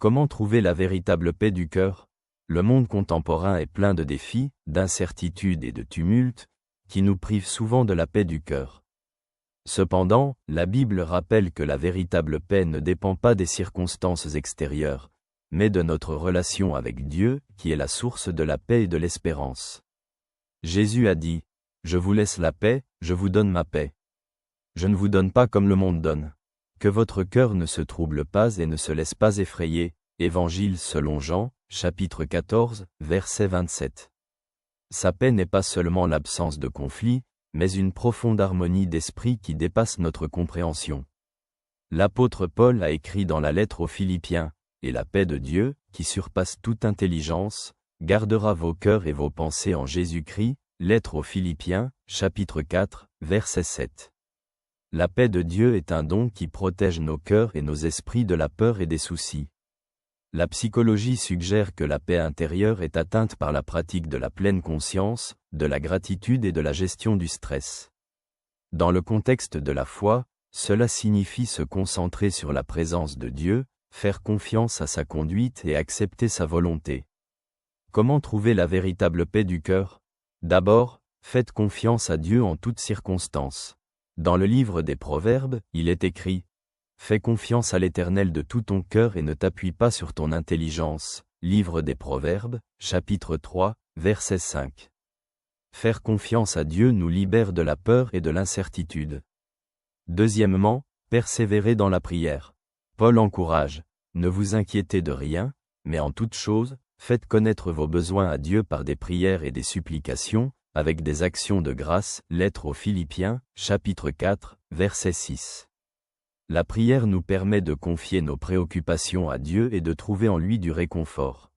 Comment trouver la véritable paix du cœur? Le monde contemporain est plein de défis, d'incertitudes et de tumultes, qui nous privent souvent de la paix du cœur. Cependant, la Bible rappelle que la véritable paix ne dépend pas des circonstances extérieures, mais de notre relation avec Dieu, qui est la source de la paix et de l'espérance. Jésus a dit, « Je vous laisse la paix, je vous donne ma paix. Je ne vous donne pas comme le monde donne. Que votre cœur ne se trouble pas et ne se laisse pas effrayer. » Évangile selon Jean, chapitre 14, verset 27. Sa paix n'est pas seulement l'absence de conflit, mais une profonde harmonie d'esprit qui dépasse notre compréhension. L'apôtre Paul a écrit dans la lettre aux Philippiens, « Et la paix de Dieu, qui surpasse toute intelligence, gardera vos cœurs et vos pensées en Jésus-Christ. » Lettre aux Philippiens, chapitre 4, verset 7. La paix de Dieu est un don qui protège nos cœurs et nos esprits de la peur et des soucis. La psychologie suggère que la paix intérieure est atteinte par la pratique de la pleine conscience, de la gratitude et de la gestion du stress. Dans le contexte de la foi, cela signifie se concentrer sur la présence de Dieu, faire confiance à sa conduite et accepter sa volonté. Comment trouver la véritable paix du cœur? D'abord, faites confiance à Dieu en toutes circonstances. Dans le livre des Proverbes, il est écrit « Fais confiance à l'Éternel de tout ton cœur et ne t'appuie pas sur ton intelligence. » Livre des Proverbes, chapitre 3, verset 5. Faire confiance à Dieu nous libère de la peur et de l'incertitude. Deuxièmement, persévérer dans la prière. Paul encourage « Ne vous inquiétez de rien, mais en toute chose, faites connaître vos besoins à Dieu par des prières et des supplications, avec des actions de grâce. » Lettre aux Philippiens, chapitre 4, verset 6. La prière nous permet de confier nos préoccupations à Dieu et de trouver en lui du réconfort.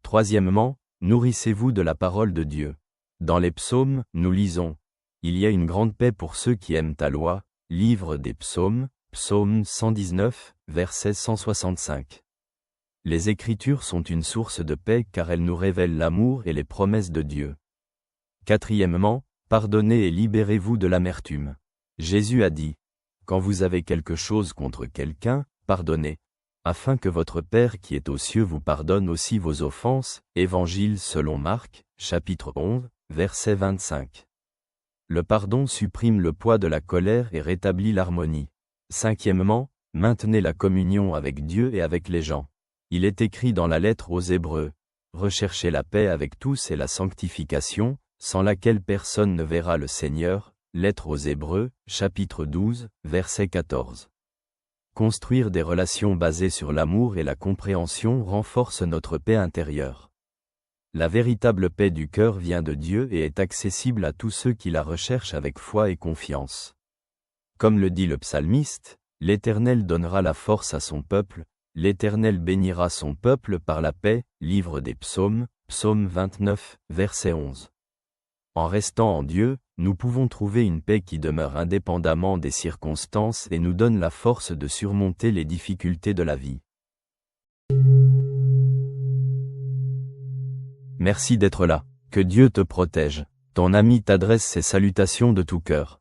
Troisièmement, nourrissez-vous de la parole de Dieu. Dans les psaumes, nous lisons « Il y a une grande paix pour ceux qui aiment ta loi » Livre des psaumes, psaume 119, verset 165. Les Écritures sont une source de paix car elles nous révèlent l'amour et les promesses de Dieu. Quatrièmement, pardonnez et libérez-vous de l'amertume. Jésus a dit « Quand vous avez quelque chose contre quelqu'un, pardonnez, afin que votre Père qui est aux cieux vous pardonne aussi vos offenses. » Évangile selon Marc, chapitre 11, verset 25. Le pardon supprime le poids de la colère et rétablit l'harmonie. Cinquièmement, maintenez la communion avec Dieu et avec les gens. Il est écrit dans la lettre aux Hébreux « Recherchez la paix avec tous et la sanctification, sans laquelle personne ne verra le Seigneur. » Lettre aux Hébreux, chapitre 12, verset 14. Construire des relations basées sur l'amour et la compréhension renforce notre paix intérieure. La véritable paix du cœur vient de Dieu et est accessible à tous ceux qui la recherchent avec foi et confiance. Comme le dit le psalmiste, « L'Éternel donnera la force à son peuple, l'Éternel bénira son peuple par la paix. » Livre des psaumes, psaume 29, verset 11. En restant en Dieu, nous pouvons trouver une paix qui demeure indépendamment des circonstances et nous donne la force de surmonter les difficultés de la vie. Merci d'être là. Que Dieu te protège. Ton ami t'adresse ses salutations de tout cœur.